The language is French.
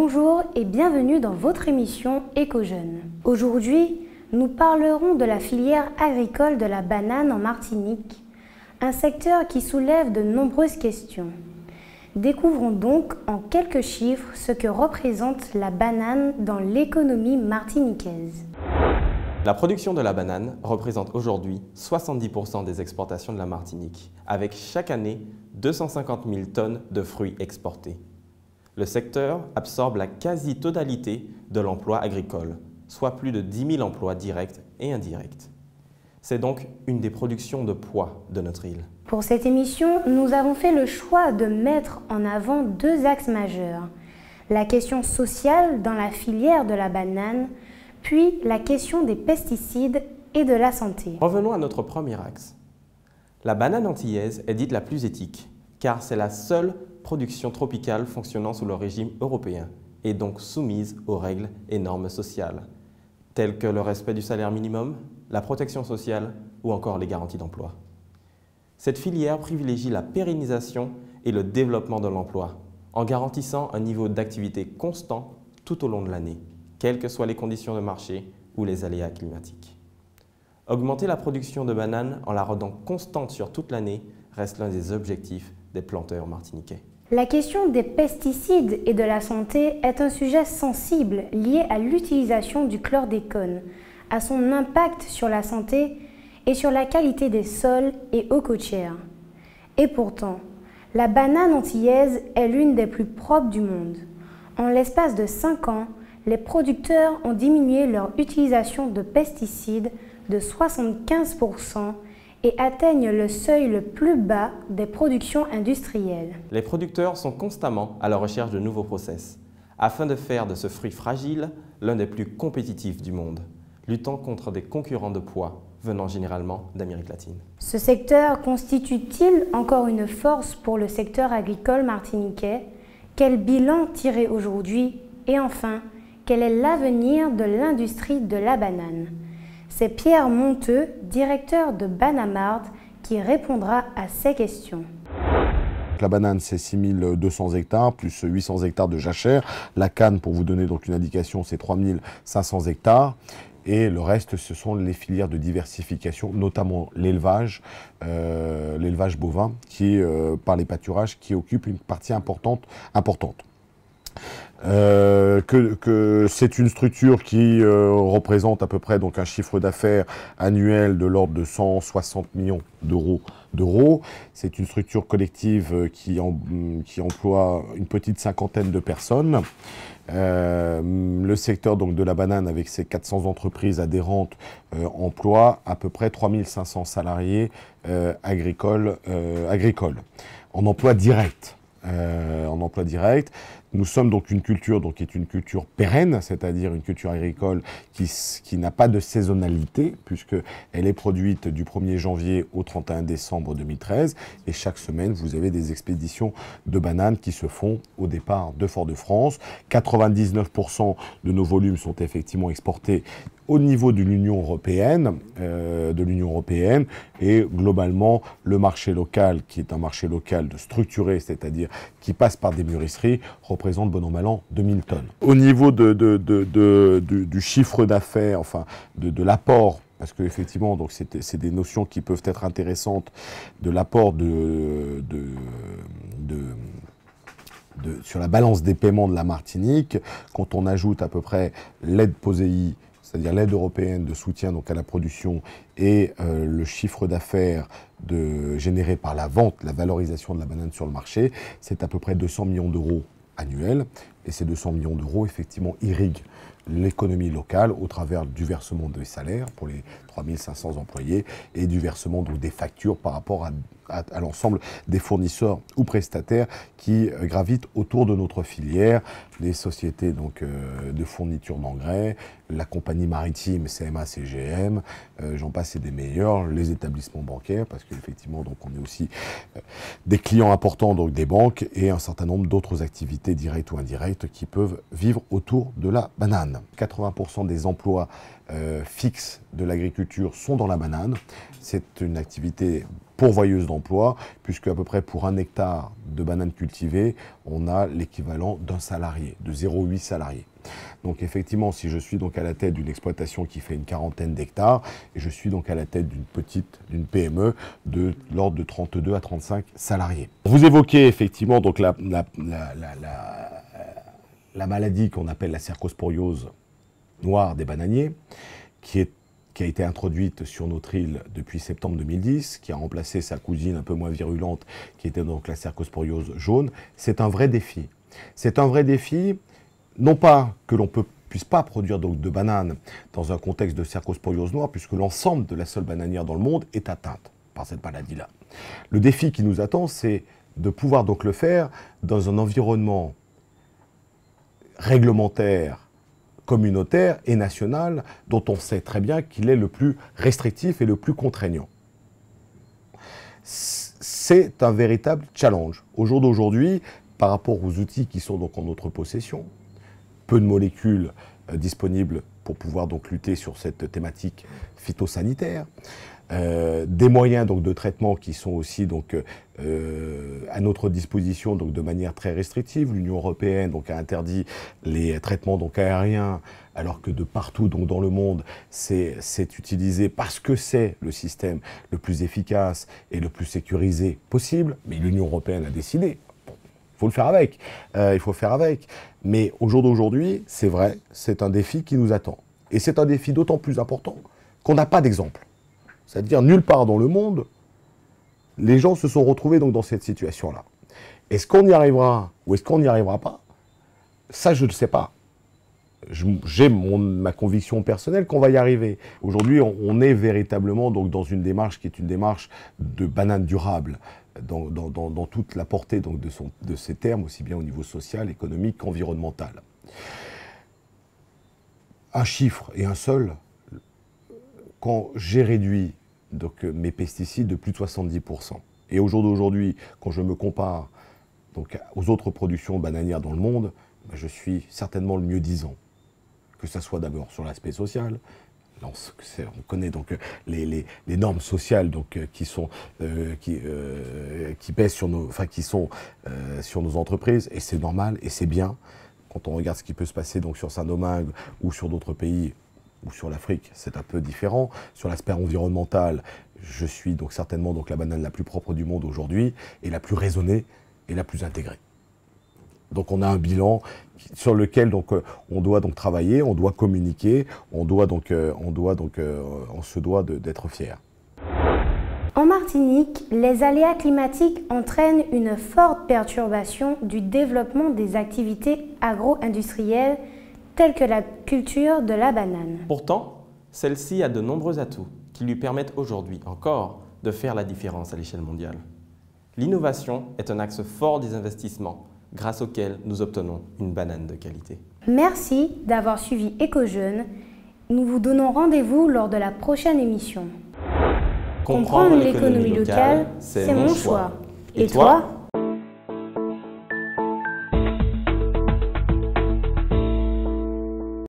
Bonjour et bienvenue dans votre émission Éco-Jeunes. Aujourd'hui, nous parlerons de la filière agricole de la banane en Martinique, un secteur qui soulève de nombreuses questions. Découvrons donc en quelques chiffres ce que représente la banane dans l'économie martiniquaise. La production de la banane représente aujourd'hui 70% des exportations de la Martinique, avec chaque année 250 000 tonnes de fruits exportés. Le secteur absorbe la quasi-totalité de l'emploi agricole, soit plus de 10 000 emplois directs et indirects. C'est donc une des productions de poids de notre île. Pour cette émission, nous avons fait le choix de mettre en avant deux axes majeurs. La question sociale dans la filière de la banane, puis la question des pesticides et de la santé. Revenons à notre premier axe. La banane antillaise est dite la plus éthique, car c'est la seule production tropicale fonctionnant sous le régime européen et donc soumise aux règles et normes sociales, telles que le respect du salaire minimum, la protection sociale ou encore les garanties d'emploi. Cette filière privilégie la pérennisation et le développement de l'emploi, en garantissant un niveau d'activité constant tout au long de l'année, quelles que soient les conditions de marché ou les aléas climatiques. Augmenter la production de bananes en la rendant constante sur toute l'année reste l'un des objectifs des planteurs martiniquais. La question des pesticides et de la santé est un sujet sensible lié à l'utilisation du chlordécone, à son impact sur la santé et sur la qualité des sols et eaux côtières. Et pourtant, la banane antillaise est l'une des plus propres du monde. En l'espace de 5 ans, les producteurs ont diminué leur utilisation de pesticides de 75% et atteignent le seuil le plus bas des productions industrielles. Les producteurs sont constamment à la recherche de nouveaux process, afin de faire de ce fruit fragile l'un des plus compétitifs du monde, luttant contre des concurrents de poids venant généralement d'Amérique latine. Ce secteur constitue-t-il encore une force pour le secteur agricole martiniquais? Quel bilan tirer aujourd'hui? Et enfin, quel est l'avenir de l'industrie de la banane? C'est Pierre Monteux, directeur de Banamart, qui répondra à ces questions. La banane, c'est 6200 hectares, plus 800 hectares de jachère. La canne, pour vous donner donc une indication, c'est 3500 hectares. Et le reste, ce sont les filières de diversification, notamment l'élevage bovin, qui, par les pâturages, qui occupe une partie importante. C'est une structure qui représente à peu près donc un chiffre d'affaires annuel de l'ordre de 160 millions d'euros. C'est une structure collective qui emploie une petite cinquantaine de personnes. Le secteur donc de la banane, avec ses 400 entreprises adhérentes, emploie à peu près 3500 salariés agricoles en emploi direct. Nous sommes donc une culture qui est une culture pérenne, c'est-à-dire une culture agricole qui n'a pas de saisonnalité, puisqu'elle est produite du 1er janvier au 31 décembre 2013. Et chaque semaine, vous avez des expéditions de bananes qui se font au départ de Fort-de-France. 99% de nos volumes sont effectivement exportés au niveau de l'Union européenne, et globalement, le marché local, qui est un marché local structuré, c'est-à-dire qui passe par des mûrisseries, représente bon an mal an 2000 tonnes. Au niveau du chiffre d'affaires, enfin de l'apport, parce qu'effectivement, donc c'est des notions qui peuvent être intéressantes, de l'apport sur la balance des paiements de la Martinique, quand on ajoute à peu près l'aide POSEI, c'est-à-dire l'aide européenne de soutien donc à la production, et le chiffre d'affaires généré par la vente, la valorisation de la banane sur le marché, c'est à peu près 200 millions d'euros annuels. Et ces 200 millions d'euros, effectivement, irriguent l'économie locale au travers du versement des salaires pour les 3500 employés et du versement donc, des factures par rapport à l'ensemble des fournisseurs ou prestataires qui gravitent autour de notre filière, les sociétés donc, de fourniture d'engrais, la compagnie maritime CMA-CGM, j'en passe et des meilleurs, les établissements bancaires, parce qu'effectivement donc on est aussi des clients importants donc des banques et un certain nombre d'autres activités directes ou indirectes qui peuvent vivre autour de la banane. 80% des emplois fixes de l'agriculture sont dans la banane. C'est une activité pourvoyeuse d'emplois, puisque à peu près pour 1 hectare de bananes cultivées, on a l'équivalent d'un salarié, de 0,8 salariés. Donc effectivement, si je suis donc à la tête d'une exploitation qui fait une quarantaine d'hectares, et je suis donc à la tête d'une PME de l'ordre de 32 à 35 salariés. Vous évoquez effectivement donc la maladie qu'on appelle la cercosporiose noire des bananiers, qui a été introduite sur notre île depuis septembre 2010, qui a remplacé sa cousine un peu moins virulente, qui était donc la cercosporiose jaune. C'est un vrai défi. C'est un vrai défi, non pas que l'on ne puisse pas produire donc de bananes dans un contexte de cercosporiose noire, puisque l'ensemble de la seule bananière dans le monde est atteinte par cette maladie-là. Le défi qui nous attend, c'est de pouvoir donc le faire dans un environnement réglementaire, communautaire et national, dont on sait très bien qu'il est le plus restrictif et le plus contraignant. C'est un véritable challenge. Au jour d'aujourd'hui, par rapport aux outils qui sont donc en notre possession, peu de molécules disponibles pour pouvoir donc lutter sur cette thématique phytosanitaire, des moyens donc de traitement qui sont aussi donc à notre disposition donc de manière très restrictive. L'Union européenne donc a interdit les traitements donc aériens, alors que de partout donc dans le monde c'est utilisé parce que c'est le système le plus efficace et le plus sécurisé possible. Mais l'Union européenne a décidé. Il faut le faire avec. Il faut faire avec. Mais au jour d'aujourd'hui, c'est vrai, c'est un défi qui nous attend. Et c'est un défi d'autant plus important qu'on n'a pas d'exemple. C'est-à-dire, nulle part dans le monde, les gens se sont retrouvés donc dans cette situation-là. Est-ce qu'on y arrivera ou est-ce qu'on n'y arrivera pas? Ça, je ne sais pas. J'ai ma conviction personnelle qu'on va y arriver. Aujourd'hui, on est véritablement donc dans une démarche qui est une démarche de banane durable, dans toute la portée donc de ces termes, aussi bien au niveau social, économique qu'environnemental. Un chiffre et un seul, quand j'ai réduit donc, mes pesticides de plus de 70%, et au jour d'aujourd'hui, quand je me compare donc, aux autres productions bananières dans le monde, je suis certainement le mieux disant. Que ce soit d'abord sur l'aspect social, on connaît donc les normes sociales donc, qui pèsent sur sur nos entreprises, et c'est normal et c'est bien. Quand on regarde ce qui peut se passer donc, sur Saint-Domingue ou sur d'autres pays, ou sur l'Afrique, c'est un peu différent. Sur l'aspect environnemental, je suis donc certainement donc, la banane la plus propre du monde aujourd'hui, et la plus raisonnée et la plus intégrée. Donc on a un bilan sur lequel donc, on doit donc travailler, on doit communiquer, on se doit d'être fier. En Martinique, les aléas climatiques entraînent une forte perturbation du développement des activités agro-industrielles telles que la culture de la banane. Pourtant, celle-ci a de nombreux atouts qui lui permettent aujourd'hui encore de faire la différence à l'échelle mondiale. L'innovation est un axe fort des investissements grâce auquel nous obtenons une banane de qualité. Merci d'avoir suivi Éco-Jeunes. Nous vous donnons rendez-vous lors de la prochaine émission. Comprendre l'économie locale, c'est mon choix. Et toi ?